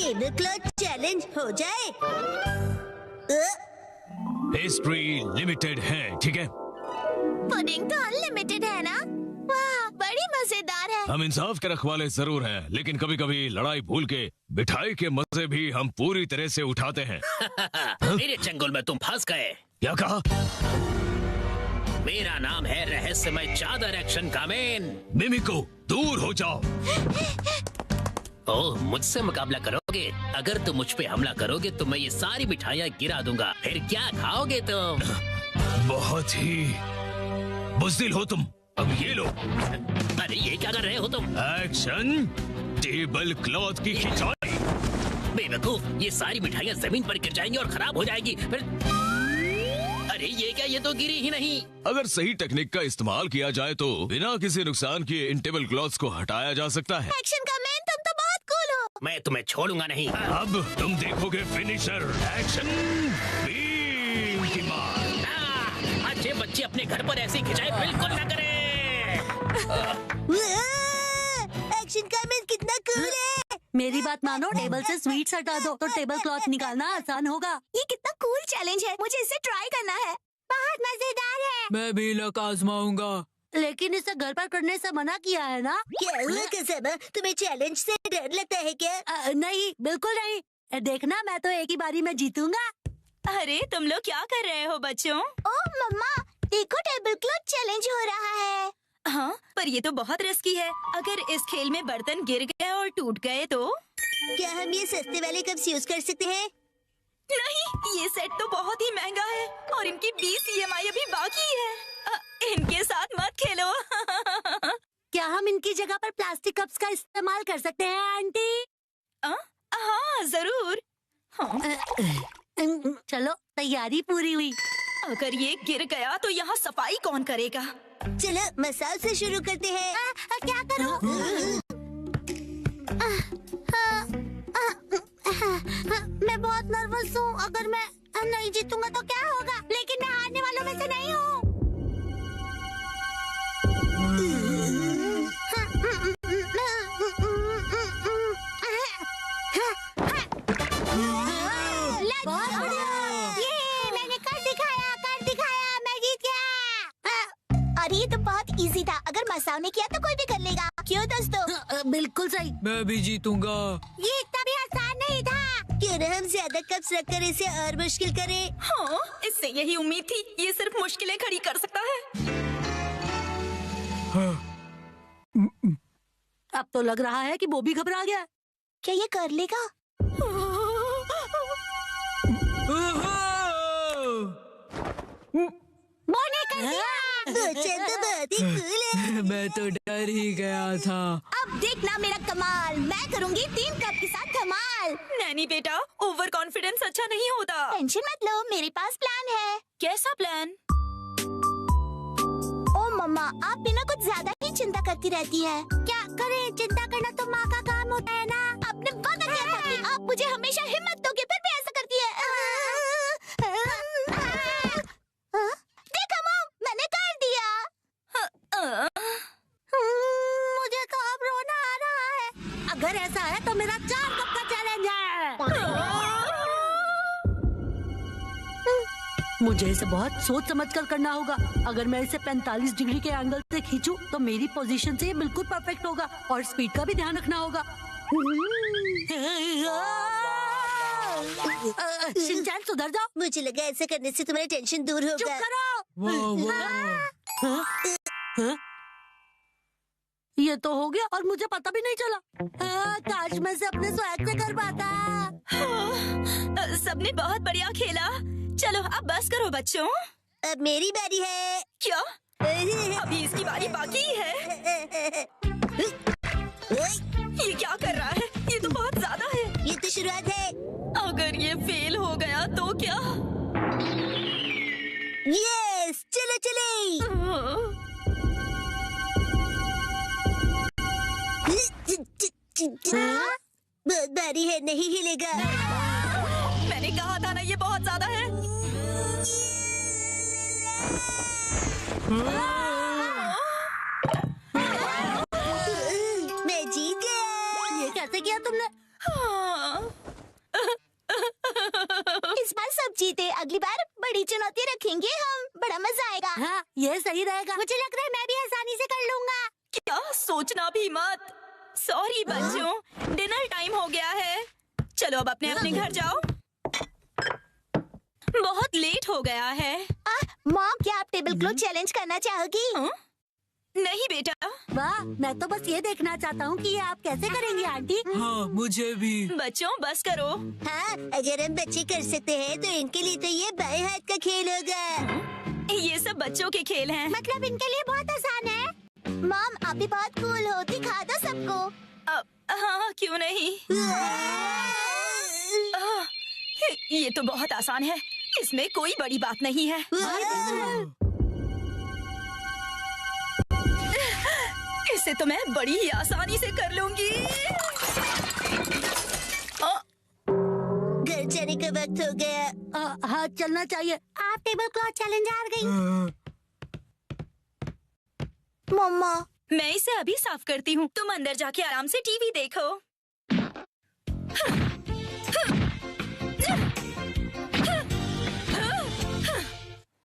Table cloth challenge हो जाए। Pastry limited है, ठीक है? पुडिंग तो अनलिमिटेड है ना? वाह, बड़ी मजेदार है। हम इंसाफ के रखवाले जरूर हैं, लेकिन कभी कभी लड़ाई भूल के मिठाई के मजे भी हम पूरी तरह से उठाते हैं। मेरे चंगुल में तुम फंस गए। क्या कहा? मेरा नाम है रहस्यमय चादर एक्शन कामेन। मिमिको, दूर हो जाओ। ओह, मुझसे मुकाबला करोगे? अगर तुम मुझ पे हमला करोगे तो मैं ये सारी मिठाइयाँ गिरा दूंगा। फिर क्या खाओगे तुम? बहुत ही बुज़दिल हो तुम। अब ये लो। अरे ये क्या कर रहे हो तुम? एक्शन टेबल क्लॉथ की खिंचाई। बेवकूफ, ये सारी मिठाइयाँ जमीन पर गिर जाएंगी और खराब हो जाएगी। फिर अरे ये क्या, ये तो गिरी ही नहीं। अगर सही टेक्निक का इस्तेमाल किया जाए तो बिना किसी नुकसान किए इन टेबल क्लॉथ्स को हटाया जा सकता है। एक्शन का मैन, तुम तो बहुत कूल हो। मैं तुम्हें छोड़ूंगा नहीं। अब तुम देखोगे फिनिशर। एक्शन बीम की मार। अच्छे बच्चे अपने घर पर ऐसी खिंचाई बिल्कुल न करें। एक्शन का मैन कितना कूल है। मेरी बात मानो, टेबल से स्वीट्स हटा दो तो टेबल क्लॉथ निकालना आसान होगा। ये कितना कूल चैलेंज है, मुझे इसे ट्राई करना है। बहुत मजेदार है। मैं भी लक आजमाऊंगा, लेकिन इसे घर पर करने से मना किया है ना? क्या हुआ कसम, तुम्हें चैलेंज से डर लगता है क्या? नहीं, बिल्कुल नहीं। देखना, मैं तो एक ही बारी में जीतूंगा। अरे तुम लोग क्या कर रहे हो बच्चों? ओह मम्मा, देखो टेबल क्लॉथ चैलेंज हो रहा है। हाँ, पर ये तो बहुत रिस्की है। अगर इस खेल में बर्तन गिर गए और टूट गए तो? क्या हम ये सस्ते वाले कप्स यूज कर सकते हैं? नहीं, ये सेट तो बहुत ही महंगा है और इनकी 20 EMI अभी बाकी है। इनके साथ मत खेलो। क्या हम इनकी जगह पर प्लास्टिक कप्स का इस्तेमाल कर सकते हैं आंटी? हाँ जरूर। चलो, तैयारी पूरी हुई। अगर ये गिर गया तो यहाँ सफाई कौन करेगा? चलो मसाल से शुरू करते हैं। क्या करूं? मैं बहुत नर्वस हूँ। अगर मैं नहीं जीतूंगा तो क्या होगा? लेकिन मैं हारने वालों में से नहीं हूँ। बहुत बढ़िया। ये मैंने कर दिखाया, मैं जीत गया। अरे ये तो बहुत इजी था। अगर मसाओ ने किया तो कोई भी कर लेगा। क्यों दोस्तों? बिल्कुल सही। मैं भी जीतूंगा। ये इतना भी आसान नहीं था। क्यों न हम ज्यादा कप्स रखकर इसे और मुश्किल करें? हाँ, इससे यही उम्मीद थी। ये सिर्फ मुश्किलें खड़ी कर सकता है। अब तो लग रहा है कि वो भी घबरा गया। क्या ये कर लेगा? मैंने कर दिया। बच्चा तो बहुत ही कूल है। मैं तो डर ही गया था। अब देखना मेरा कमाल। मैं करूंगी 3 कप के साथ धमाल। नैनी बेटा, ओवर कॉन्फिडेंस अच्छा नहीं होता। टेंशन मत लो, मेरे पास प्लान है। कैसा प्लान? ओ मम्मा, आप बिना कुछ ज्यादा ही चिंता करती रहती है। क्या करें, चिंता करना तो माँ का काम होता है ना। आपने वादा किया था कि आप मुझे हमेशा हिम्मत दोगे, फिर भी ऐसा करती है। देखा मॉम, मैंने कर दिया। मुझे तो अब रोना आ रहा है। अगर ऐसा है तो मेरा 4 कप का चैलेंज है। मुझे इसे बहुत सोच समझकर करना होगा। अगर मैं इसे 45 डिग्री के एंगल से खींचूं तो मेरी पोजीशन से ये बिल्कुल परफेक्ट होगा और स्पीड का भी ध्यान रखना होगा। शिनचैन, सुधर जाओ। मुझे लगा ऐसा करने से तुम्हारी टेंशन दूर चुप होगा। करो। ये तो हो गया और मुझे पता भी नहीं चला। काश मैं इसे अपने स्वैग से कर पाता। सबने बहुत बढ़िया खेला। चलो अब बस करो बच्चों। अब मेरी बारी है। क्या? अभी इसकी बारी बाकी है। ये क्या कर रहा है? ये तो बहुत ज्यादा है। ये तो शुरुआत है। अगर ये फेल हो गया तो क्या? यस, चलो चले। बहुत भारी है, नहीं हिलेगा। मैंने कहा था ना, ये बहुत ज्यादा है। मैं जीत गया। ये कैसे किया तुमने? हाँ। चलो अब अपने अपने घर जाओ, बहुत लेट हो गया है। मॉम, क्या आप टेबल क्लॉथ चैलेंज करना चाहोगी? नहीं बेटा। वाह, मैं तो बस ये देखना चाहता हूँ कि ये आप कैसे करेंगी आंटी। हाँ मुझे भी। बच्चों बस करो। हाँ, अगर हम बच्चे कर सकते हैं तो इनके लिए तो ये बाएं हाथ का खेल होगा। ये सब बच्चों के खेल हैं। मतलब इनके लिए बहुत आसान है। मॉम, आप भी बहुत कूल हो, दिखा दो सबको। हाँ क्यों नहीं। ये तो बहुत आसान है, इसमें कोई बड़ी बात नहीं है। इसे तो मैं बड़ी ही आसानी से कर लूंगी। घर जाने का वक्त हो गया। हाँ चलना चाहिए। आप टेबल क्लॉथ चैलेंज हार गई। मम्मा, मैं इसे अभी साफ करती हूँ, तुम अंदर जाके आराम से टीवी देखो।